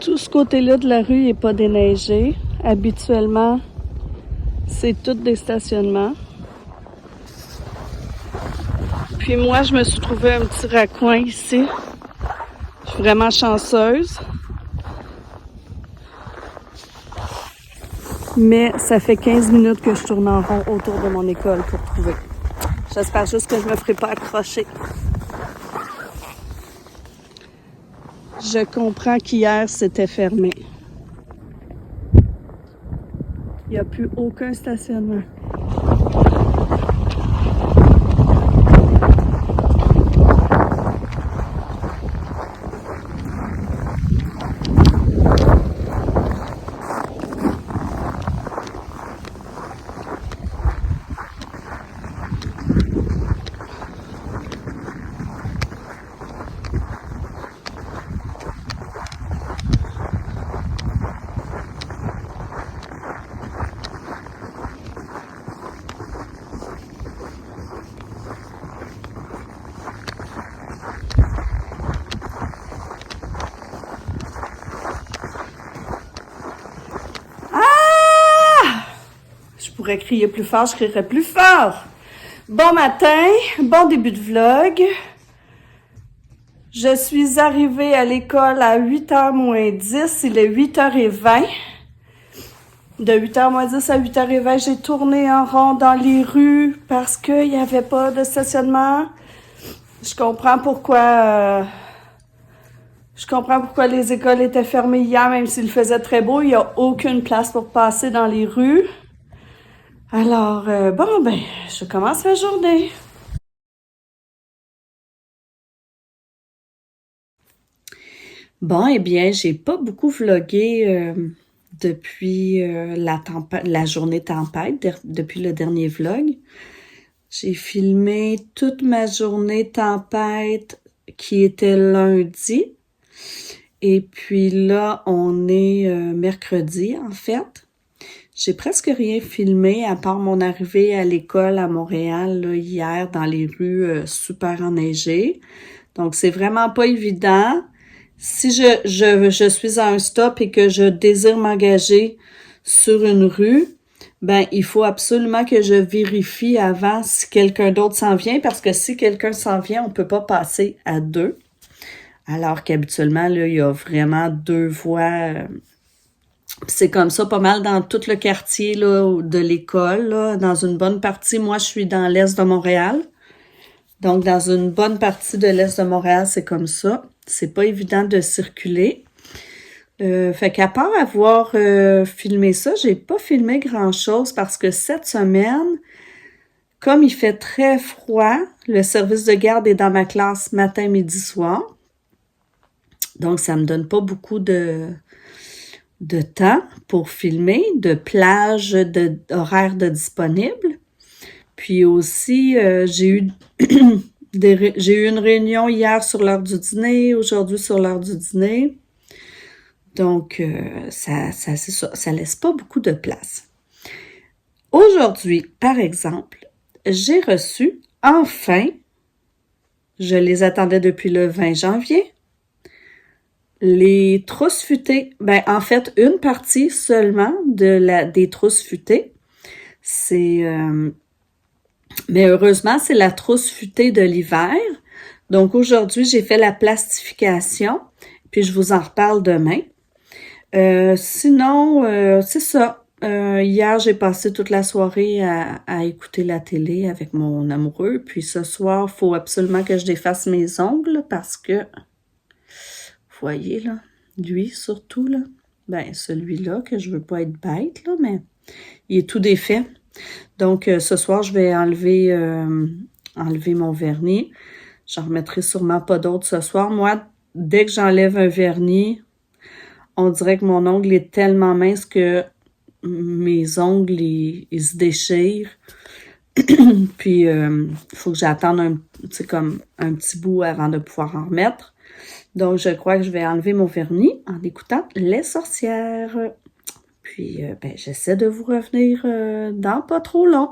Tout ce côté-là de la rue n'est pas déneigé. Habituellement, c'est tout des stationnements. Puis moi, je me suis trouvé un petit raccoin ici. Je suis vraiment chanceuse. Mais ça fait 15 minutes que je tourne en rond autour de mon école pour trouver. J'espère juste que je me ferai pas accrocher. Je comprends qu'hier, c'était fermé. Il n'y a plus aucun stationnement. Je pourrais crier plus fort, je crierais plus fort. Bon matin, bon début de vlog. Je suis arrivée à l'école à 8h moins 10, il est 8h20. De 8h moins 10 à 8h20, j'ai tourné en rond dans les rues parce qu'il n'y avait pas de stationnement. Je comprends pourquoi les écoles étaient fermées hier, même s'il faisait très beau. Il n'y a aucune place pour passer dans les rues. Alors, je commence la journée. Bon, eh bien, j'ai pas beaucoup vlogué depuis la journée tempête, depuis le dernier vlog. J'ai filmé toute ma journée tempête qui était lundi. Et puis là, on est mercredi, en fait. J'ai presque rien filmé à part mon arrivée à l'école à Montréal là, hier dans les rues super enneigées. Donc, c'est vraiment pas évident. Si je suis à un stop et que je désire m'engager sur une rue, ben il faut absolument que je vérifie avant si quelqu'un d'autre s'en vient, parce que si quelqu'un s'en vient, on peut pas passer à deux. Alors qu'habituellement, là, il y a vraiment deux voies. C'est comme ça pas mal dans tout le quartier là, de l'école. Là. Dans une bonne partie, moi, je suis dans l'est de Montréal. Donc, dans une bonne partie de l'est de Montréal, c'est comme ça. C'est pas évident de circuler. Fait qu'à part avoir filmé ça, j'ai pas filmé grand-chose parce que cette semaine, comme il fait très froid, le service de garde est dans ma classe matin, midi, soir. Donc, ça me donne pas beaucoup de temps pour filmer, de plage, d'horaires de disponibles. Puis aussi, j'ai eu une réunion hier sur l'heure du dîner, aujourd'hui sur l'heure du dîner. Donc, ça laisse pas beaucoup de place. Aujourd'hui, par exemple, j'ai reçu, enfin, je les attendais depuis le 20 janvier, les trousses futées. Ben, en fait, une partie seulement des trousses futées. Mais heureusement, c'est la trousse futée de l'hiver. Donc, aujourd'hui, j'ai fait la plastification, puis je vous en reparle demain. Sinon, c'est ça. Hier, j'ai passé toute la soirée à écouter la télé avec mon amoureux. Puis ce soir, il faut absolument que je défasse mes ongles parce que, vous voyez, là, lui surtout, là, ben celui-là, que je veux pas être bête, là, mais il est tout défait. Donc, ce soir, je vais enlever mon vernis. J'en remettrai sûrement pas d'autres ce soir. Moi, dès que j'enlève un vernis, on dirait que mon ongle est tellement mince que mes ongles, ils se déchirent. Puis, il faut que j'attende comme un petit bout avant de pouvoir en remettre. Donc, je crois que je vais enlever mon vernis en écoutant Les Sorcières. Puis, j'essaie de vous revenir dans pas trop long.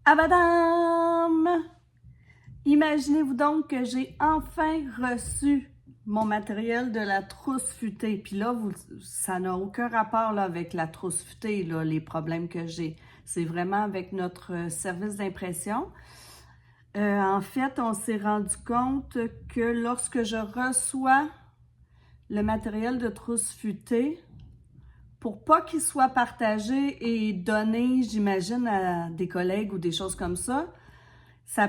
Ah, madame! Il imaginez-vous donc que j'ai enfin reçu mon matériel de la trousse futée. Puis là, ça n'a aucun rapport là, avec la trousse futée, là, les problèmes que j'ai. C'est vraiment avec notre service d'impression. En fait, on s'est rendu compte que lorsque je reçois le matériel de trousse futée, pour pas qu'il soit partagé et donné, j'imagine, à des collègues ou des choses comme ça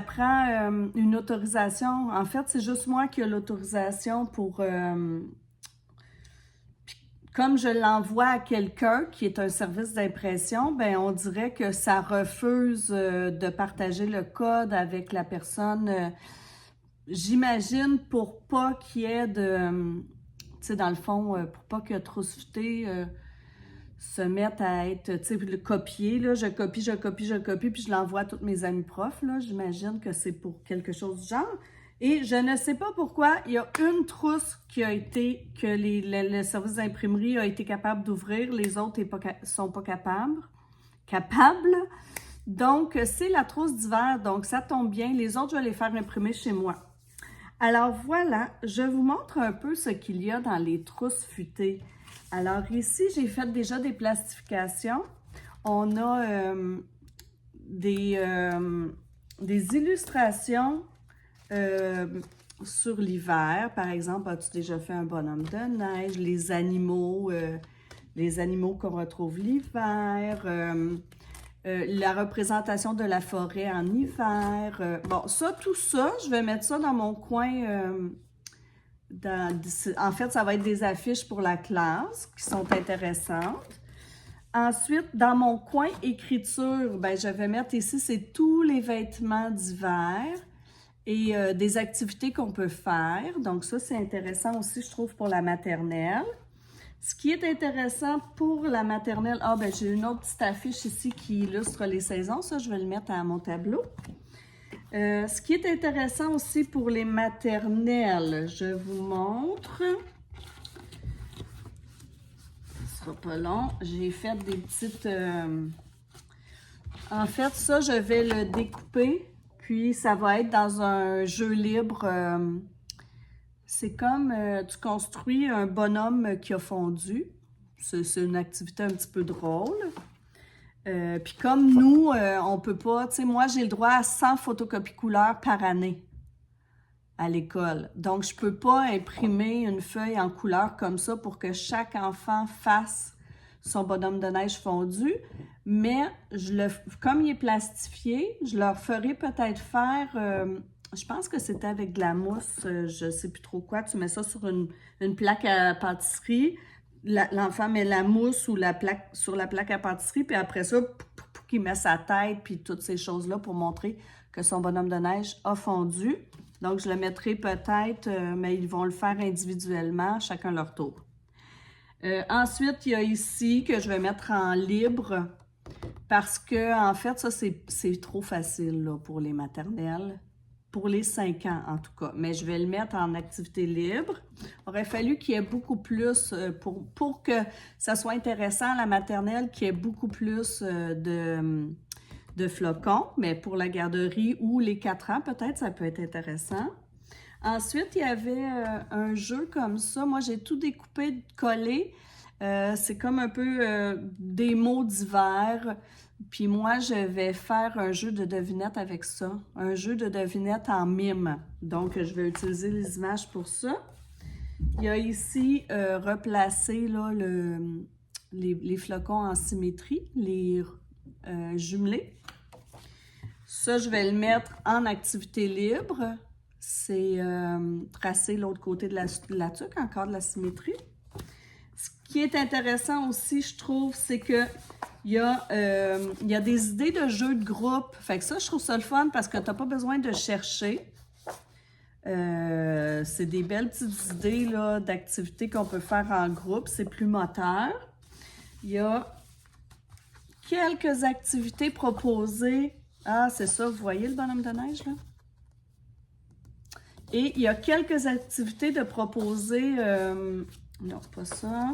prend une autorisation. En fait, c'est juste moi qui ai l'autorisation pour... comme je l'envoie à quelqu'un qui est un service d'impression, ben on dirait que ça refuse de partager le code avec la personne. J'imagine pour pas qu'il y ait de... tu sais, dans le fond, pour pas que Trousse Futée se mette à être, tu sais, le copier, là, je copie, puis je l'envoie à tous mes amis profs, là. J'imagine que c'est pour quelque chose du genre. Et je ne sais pas pourquoi, il y a une trousse qui a été, que le service d'imprimerie a été capable d'ouvrir, les autres sont pas capables. Donc, c'est la trousse d'hiver, donc ça tombe bien. Les autres, je vais les faire imprimer chez moi. Alors voilà, je vous montre un peu ce qu'il y a dans les trousses futées. Alors ici, j'ai fait déjà des plastifications. On a des illustrations sur l'hiver. Par exemple, as-tu déjà fait un bonhomme de neige? Les animaux qu'on retrouve l'hiver. La représentation de la forêt en hiver. Bon, tout ça, je vais mettre ça dans mon coin. En fait, ça va être des affiches pour la classe qui sont intéressantes. Ensuite, dans mon coin écriture, ben, je vais mettre ici, c'est tous les vêtements d'hiver et des activités qu'on peut faire. Donc ça, c'est intéressant aussi, je trouve, pour la maternelle. Ce qui est intéressant pour la maternelle, ben j'ai une autre petite affiche ici qui illustre les saisons. Ça, je vais le mettre à mon tableau. Ce qui est intéressant aussi pour les maternelles, je vous montre. Ce sera pas long. J'ai fait des petites... En fait, ça, je vais le découper, puis ça va être dans un jeu libre. C'est comme tu construis un bonhomme qui a fondu. C'est une activité un petit peu drôle. Puis comme nous, on peut pas... Tu sais, moi, j'ai le droit à 100 photocopies couleurs par année à l'école. Donc, je peux pas imprimer une feuille en couleur comme ça pour que chaque enfant fasse son bonhomme de neige fondu. Mais, comme il est plastifié, je leur ferai peut-être faire... je pense que c'était avec de la mousse, je sais plus trop quoi. Tu mets ça sur une plaque à pâtisserie. L'enfant met la mousse ou sur la plaque à pâtisserie, puis après ça, il met sa tête, puis toutes ces choses-là pour montrer que son bonhomme de neige a fondu. Donc, je le mettrai peut-être, mais ils vont le faire individuellement, chacun leur tour. Ensuite, il y a ici que je vais mettre en libre, parce que, en fait, ça, c'est trop facile là, pour les maternelles. Pour les 5 ans, en tout cas. Mais je vais le mettre en activité libre. Il aurait fallu qu'il y ait beaucoup plus, pour que ça soit intéressant à la maternelle, qu'il y ait beaucoup plus de flocons. Mais pour la garderie ou les 4 ans, peut-être, ça peut être intéressant. Ensuite, il y avait un jeu comme ça. Moi, j'ai tout découpé, collé. C'est comme un peu des mots d'hiver. Puis moi, je vais faire un jeu de devinettes avec ça. Un jeu de devinettes en mime. Donc, je vais utiliser les images pour ça. Il y a ici replacé là, les flocons en symétrie, les jumelés. Ça, je vais le mettre en activité libre. C'est tracer l'autre côté de la tuque, encore de la symétrie. Ce qui est intéressant aussi, je trouve, c'est que il y a des idées de jeux de groupe. Fait que ça, je trouve ça le fun parce que tu n'as pas besoin de chercher. C'est des belles petites idées là, d'activités qu'on peut faire en groupe. C'est plus moteur. Il y a quelques activités proposées. Ah, c'est ça, vous voyez le bonhomme de neige, là? Et il y a quelques activités de proposer... non, pas ça.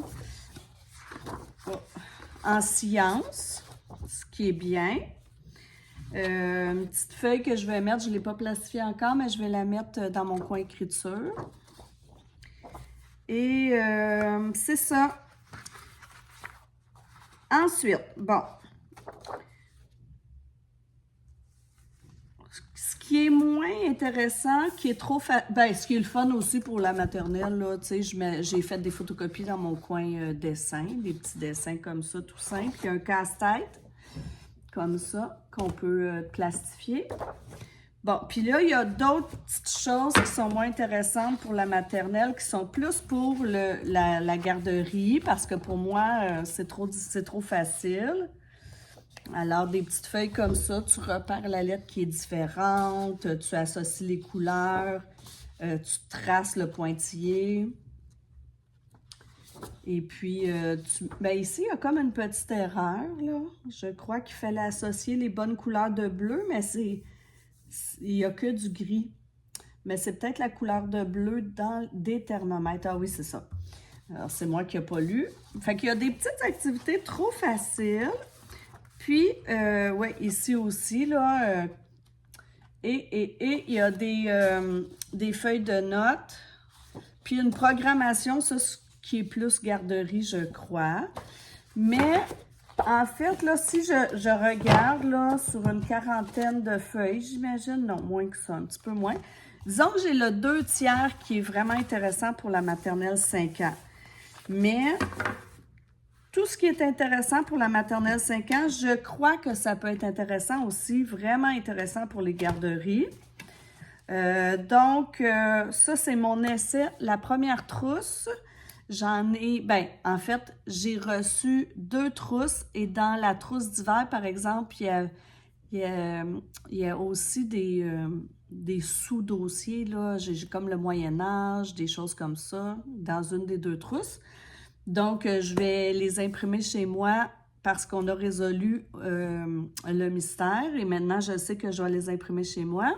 Oh. En sciences, ce qui est bien. Une petite feuille que je vais mettre, je ne l'ai pas plastifiée encore, mais je vais la mettre dans mon coin écriture. Et c'est ça. Ensuite, bon. Ce qui est moins intéressant, qui est trop... Ben, ce qui est le fun aussi pour la maternelle, là, tu sais, j'ai fait des photocopies dans mon coin dessin, des petits dessins comme ça, tout simple. Il y a un casse-tête, comme ça, qu'on peut plastifier. Bon, puis là, il y a d'autres petites choses qui sont moins intéressantes pour la maternelle, qui sont plus pour la garderie, parce que pour moi, c'est trop facile. Alors, des petites feuilles comme ça, tu repères la lettre qui est différente, tu associes les couleurs, tu traces le pointillé. Et puis, ben ici, il y a comme une petite erreur, là. Je crois qu'il fallait associer les bonnes couleurs de bleu, mais il n'y a que du gris. Mais c'est peut-être la couleur de bleu dans des thermomètres. Ah oui, c'est ça. Alors, c'est moi qui n'ai pas lu. Fait qu'il y a des petites activités trop faciles. Puis, ouais, ici aussi, là, il y a des feuilles de notes, puis une programmation, ça, ce qui est plus garderie, je crois. Mais, en fait, là, si je regarde, là, sur une quarantaine de feuilles, j'imagine, non, moins que ça, un petit peu moins. Disons que j'ai le 2/3 qui est vraiment intéressant pour la maternelle 5 ans. Mais... tout ce qui est intéressant pour la maternelle 5 ans, je crois que ça peut être intéressant aussi, vraiment intéressant pour les garderies. Donc, ça, c'est mon essai. La première trousse, j'en ai... ben, en fait, j'ai reçu 2 trousses et dans la trousse d'hiver, par exemple, il y a aussi des sous-dossiers, là. J'ai comme le Moyen-Âge, des choses comme ça, dans une des 2 trousses. Donc, je vais les imprimer chez moi parce qu'on a résolu le mystère et maintenant, je sais que je vais les imprimer chez moi.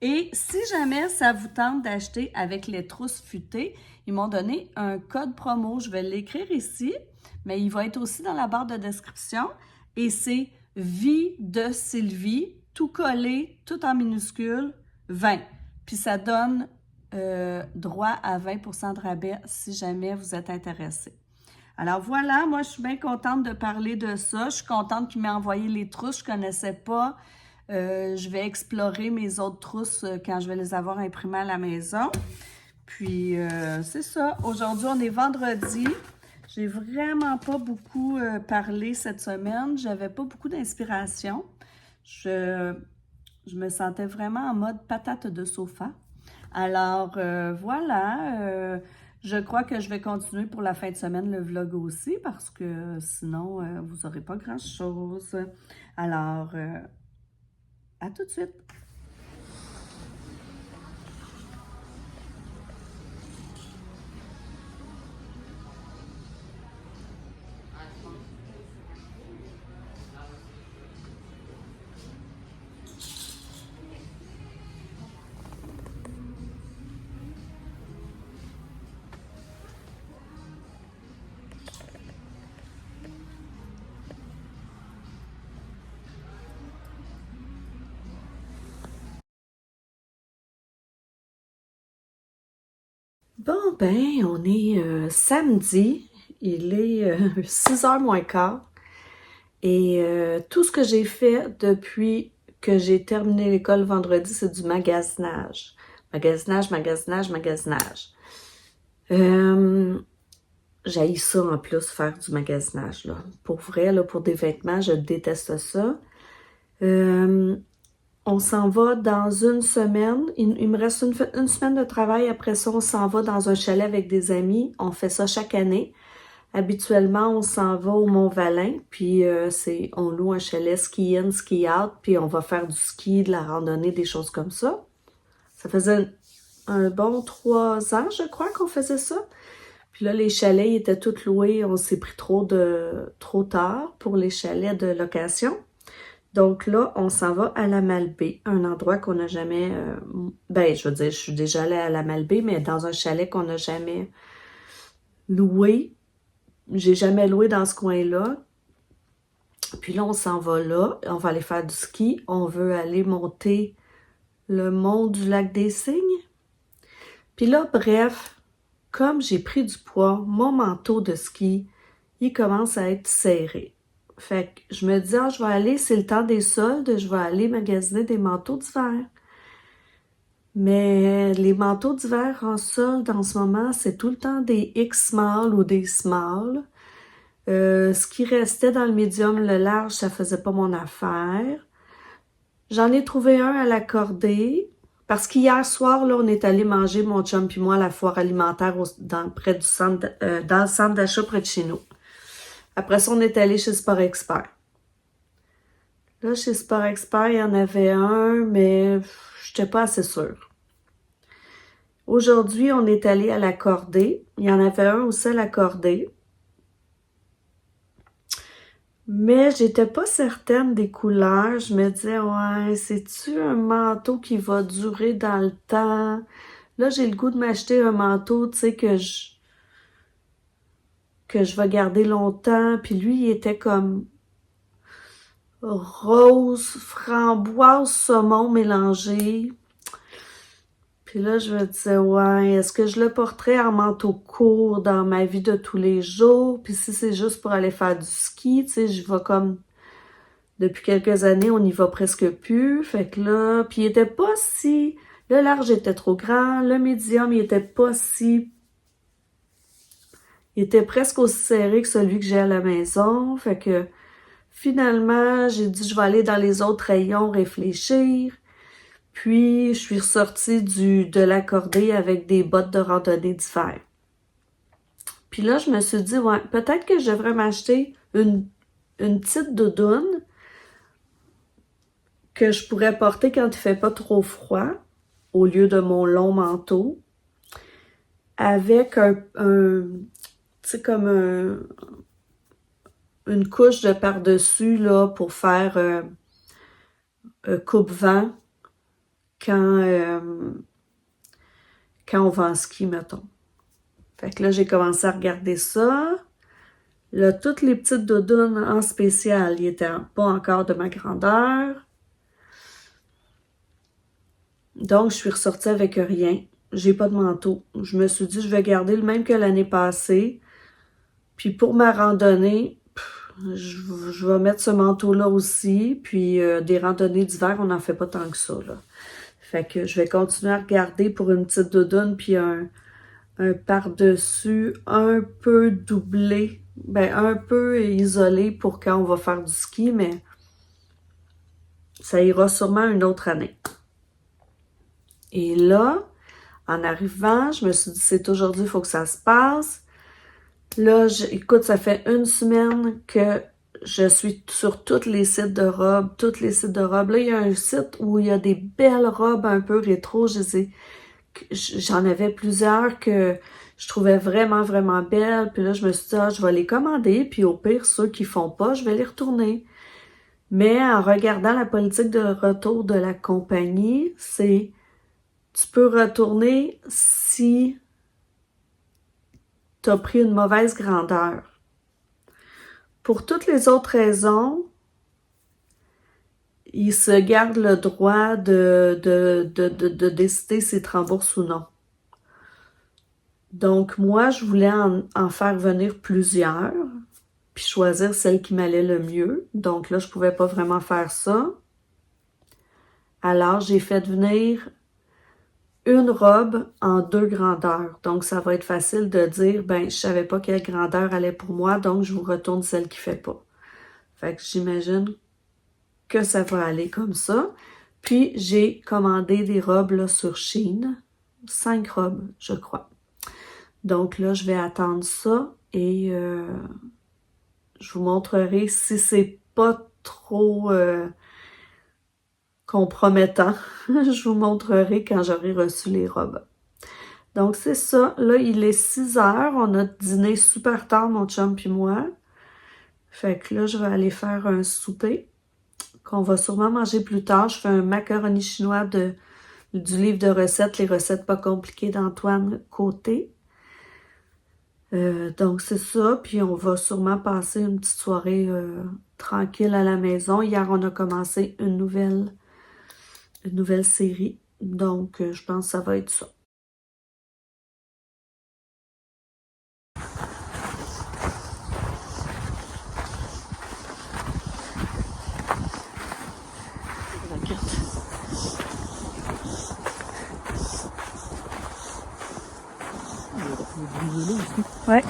Et si jamais ça vous tente d'acheter avec les trousses futées, ils m'ont donné un code promo. Je vais l'écrire ici, mais il va être aussi dans la barre de description. Et c'est Vie de Sylvie, tout collé, tout en minuscule, 20. Puis ça donne... droit à 20% de rabais si jamais vous êtes intéressé. Alors voilà, moi je suis bien contente de parler de ça. Je suis contente qu'il m'ait envoyé les trousses, je ne connaissais pas. Je vais explorer mes autres trousses quand je vais les avoir imprimées à la maison. Puis c'est ça, aujourd'hui on est vendredi. J'ai vraiment pas beaucoup parlé cette semaine. J'avais pas beaucoup d'inspiration. Je me sentais vraiment en mode patate de sofa. Alors, voilà, je crois que je vais continuer pour la fin de semaine le vlog aussi parce que sinon, vous n'aurez pas grand-chose. Alors, à tout de suite! Bon, ben, on est samedi, il est 6h moins quart, et tout ce que j'ai fait depuis que j'ai terminé l'école vendredi, c'est du magasinage. Magasinage, magasinage, magasinage. J'haïs ça en plus, faire du magasinage, là. Pour vrai, là, pour des vêtements, je déteste ça. On s'en va dans une semaine. Il me reste une semaine de travail. Après ça, on s'en va dans un chalet avec des amis. On fait ça chaque année. Habituellement, on s'en va au Mont-Valin. Puis, on loue un chalet ski-in, ski-out. Puis, on va faire du ski, de la randonnée, des choses comme ça. Ça faisait un bon 3 ans, je crois, qu'on faisait ça. Puis là, les chalets, ils étaient tous loués. On s'est pris trop tard pour les chalets de location. Donc là, on s'en va à la Malbaie, un endroit qu'on n'a jamais... ben, je veux dire, je suis déjà allée à la Malbaie, mais dans un chalet qu'on n'a jamais loué. J'ai jamais loué dans ce coin-là. Puis là, on s'en va là. On va aller faire du ski. On veut aller monter le mont du lac des Cygnes. Puis là, bref, comme j'ai pris du poids, mon manteau de ski, il commence à être serré. Fait que je me dis, je vais aller, c'est le temps des soldes, je vais aller magasiner des manteaux d'hiver. Mais les manteaux d'hiver en solde en ce moment, c'est tout le temps des X-small ou des small. Ce qui restait dans le médium, le large, ça faisait pas mon affaire. J'en ai trouvé un à l'accorder. Parce qu'hier soir, là, on est allé manger, mon chum puis moi, à la foire alimentaire près du centre, dans le centre d'achat près de chez nous. Après ça, on est allé chez Sport Expert. Là, chez Sport Expert, il y en avait un, mais je n'étais pas assez sûre. Aujourd'hui, on est allé à l'accordé. Il y en avait un aussi à l'accordé. Mais j'étais pas certaine des couleurs. Je me disais, ouais, c'est-tu un manteau qui va durer dans le temps? Là, j'ai le goût de m'acheter un manteau, tu sais, que je vais garder longtemps. Puis lui, il était comme rose, framboise, saumon mélangé. Puis là, je me disais, ouais, est-ce que je le porterais en manteau court dans ma vie de tous les jours? Puis si c'est juste pour aller faire du ski, tu sais, je vais comme... Depuis quelques années, on n'y va presque plus. Fait que là, puis il était pas si... Le large était trop grand, le médium, il était pas si... Il était presque aussi serré que celui que j'ai à la maison. Fait que finalement, j'ai dit, je vais aller dans les autres rayons réfléchir. Puis, je suis ressortie de l'accordé avec des bottes de randonnée d'hiver. Puis là, je me suis dit, ouais, peut-être que je devrais m'acheter une petite doudoune que je pourrais porter quand il fait pas trop froid, au lieu de mon long manteau, avec tu sais, comme une couche de par-dessus, là, pour faire coupe-vent quand on va en ski, mettons. Fait que là, j'ai commencé à regarder ça. Là, toutes les petites doudounes en spécial, ils étaient pas encore de ma grandeur. Donc, je suis ressortie avec rien. J'ai pas de manteau. Je me suis dit, je vais garder le même que l'année passée. Puis pour ma randonnée, je vais mettre ce manteau-là aussi. Puis des randonnées d'hiver, on n'en fait pas tant que ça, là. Fait que je vais continuer à regarder pour une petite doudoune puis un par-dessus un peu doublé, ben un peu isolé pour quand on va faire du ski, mais ça ira sûrement une autre année. Et là, en arrivant, je me suis dit, c'est aujourd'hui, il faut que ça se passe. Là, écoute, ça fait une semaine que je suis sur tous les sites de robes, tous les sites de robes. Là, il y a un site où il y a des belles robes un peu rétro. J'en avais plusieurs que je trouvais vraiment, vraiment belles. Puis là, je me suis dit, je vais les commander. Puis au pire, ceux qui font pas, je vais les retourner. Mais en regardant la politique de retour de la compagnie, c'est tu peux retourner si tu as pris une mauvaise grandeur. Pour toutes les autres raisons, il se garde le droit de décider s'il te rembourse ou non. Donc, moi, je voulais en faire venir plusieurs, puis choisir celle qui m'allait le mieux. Donc là, je pouvais pas vraiment faire ça. Alors, j'ai fait venir une robe en 2 grandeurs. Donc, ça va être facile de dire, ben, je savais pas quelle grandeur allait pour moi, donc je vous retourne celle qui fait pas. Fait que j'imagine que ça va aller comme ça. Puis, j'ai commandé des robes là, sur Shein. 5 robes, je crois. Donc là, je vais attendre ça et je vous montrerai si c'est pas trop compromettant. Je vous montrerai quand j'aurai reçu les robes. Donc, c'est ça. Là, il est 6 heures. On a dîné super tard, mon chum puis moi. Fait que là, je vais aller faire un souper qu'on va sûrement manger plus tard. Je fais un macaroni chinois du livre de recettes, les recettes pas compliquées d'Antoine Côté. Donc c'est ça, puis on va sûrement passer une petite soirée tranquille à la maison. Hier, on a commencé une nouvelle série, donc je pense que ça va être ça. Ouais.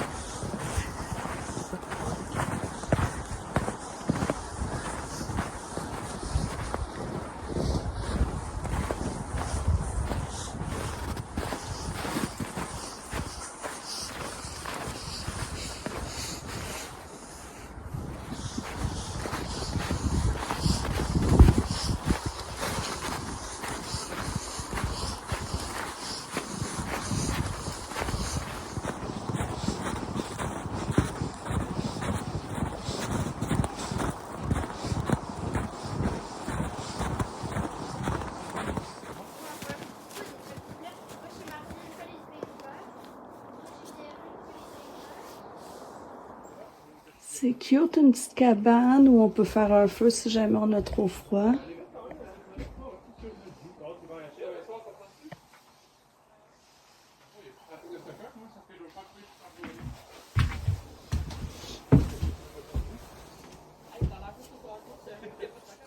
C'est cute, une petite cabane où on peut faire un feu si jamais on a trop froid.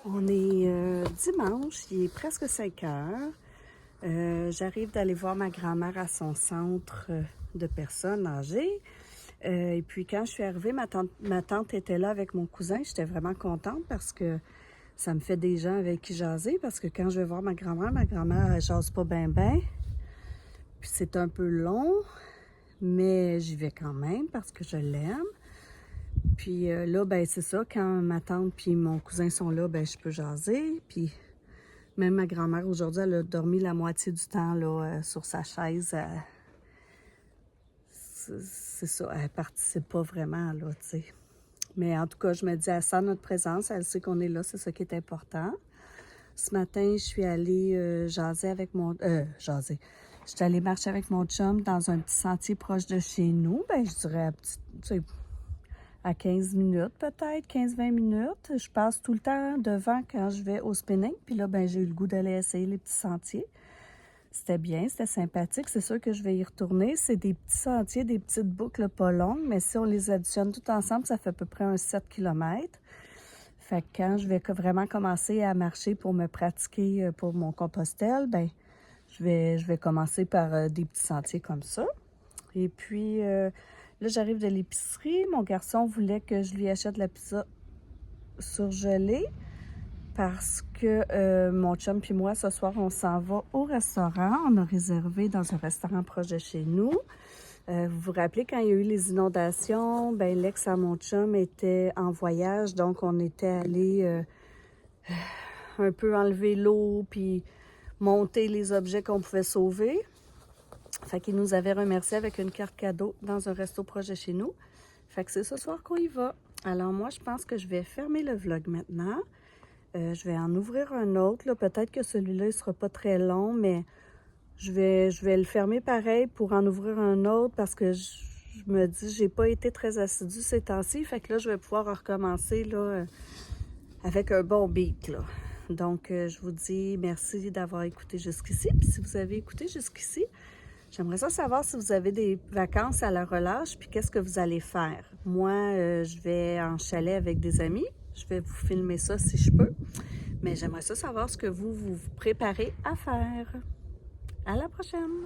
On est dimanche, il est presque 5 heures. J'arrive d'aller voir ma grand-mère à son centre de personnes âgées. Et puis quand je suis arrivée, ma tante était là avec mon cousin. J'étais vraiment contente parce que ça me fait des gens avec qui jaser. Parce que quand je vais voir ma grand-mère, elle jase pas bien. Puis c'est un peu long, mais j'y vais quand même parce que je l'aime. Puis là, ben c'est ça, quand ma tante puis mon cousin sont là, ben je peux jaser. Puis même ma grand-mère aujourd'hui, elle a dormi la moitié du temps là, sur sa chaise. C'est ça, elle participe pas vraiment, là, tu sais. Mais en tout cas, je me dis, elle sent notre présence, elle sait qu'on est là, c'est ça qui est important. Ce matin, je suis allée jaser avec mon... jaser. Je suis allée marcher avec mon chum dans un petit sentier proche de chez nous. Ben, je dirais à 15 minutes peut-être, 15-20 minutes. Je passe tout le temps devant quand je vais au spinning. Puis là, ben, j'ai eu le goût d'aller essayer les petits sentiers. C'était bien, c'était sympathique. C'est sûr que je vais y retourner. C'est des petits sentiers, des petites boucles pas longues, mais si on les additionne tout ensemble, ça fait à peu près un 7 km. Fait que quand je vais vraiment commencer à marcher pour me pratiquer pour mon Compostelle, ben je vais commencer par des petits sentiers comme ça. Et puis là, j'arrive de l'épicerie. Mon garçon voulait que je lui achète la pizza surgelée. Parce que mon chum puis moi, ce soir, on s'en va au restaurant. On a réservé dans un restaurant proche de chez nous. Vous vous rappelez, quand il y a eu les inondations, ben l'ex à mon chum était en voyage. Donc, on était allé un peu enlever l'eau puis monter les objets qu'on pouvait sauver. Fait qu'il nous avait remercié avec une carte cadeau dans un resto proche de chez nous. Fait que c'est ce soir qu'on y va. Alors moi, je pense que je vais fermer le vlog maintenant. Je vais en ouvrir un autre. Peut-être que celui-là, il ne sera pas très long, mais je vais le fermer pareil pour en ouvrir un autre parce que je me dis, j'ai pas été très assidue ces temps-ci. Fait que là, je vais pouvoir recommencer là, avec un bon beat. Là. Donc, je vous dis merci d'avoir écouté jusqu'ici. Puis si vous avez écouté jusqu'ici, j'aimerais ça savoir si vous avez des vacances à la relâche, puis qu'est-ce que vous allez faire. Moi, je vais en chalet avec des amis. Je vais vous filmer ça si je peux. Mais j'aimerais ça savoir ce que vous vous préparez à faire. À la prochaine!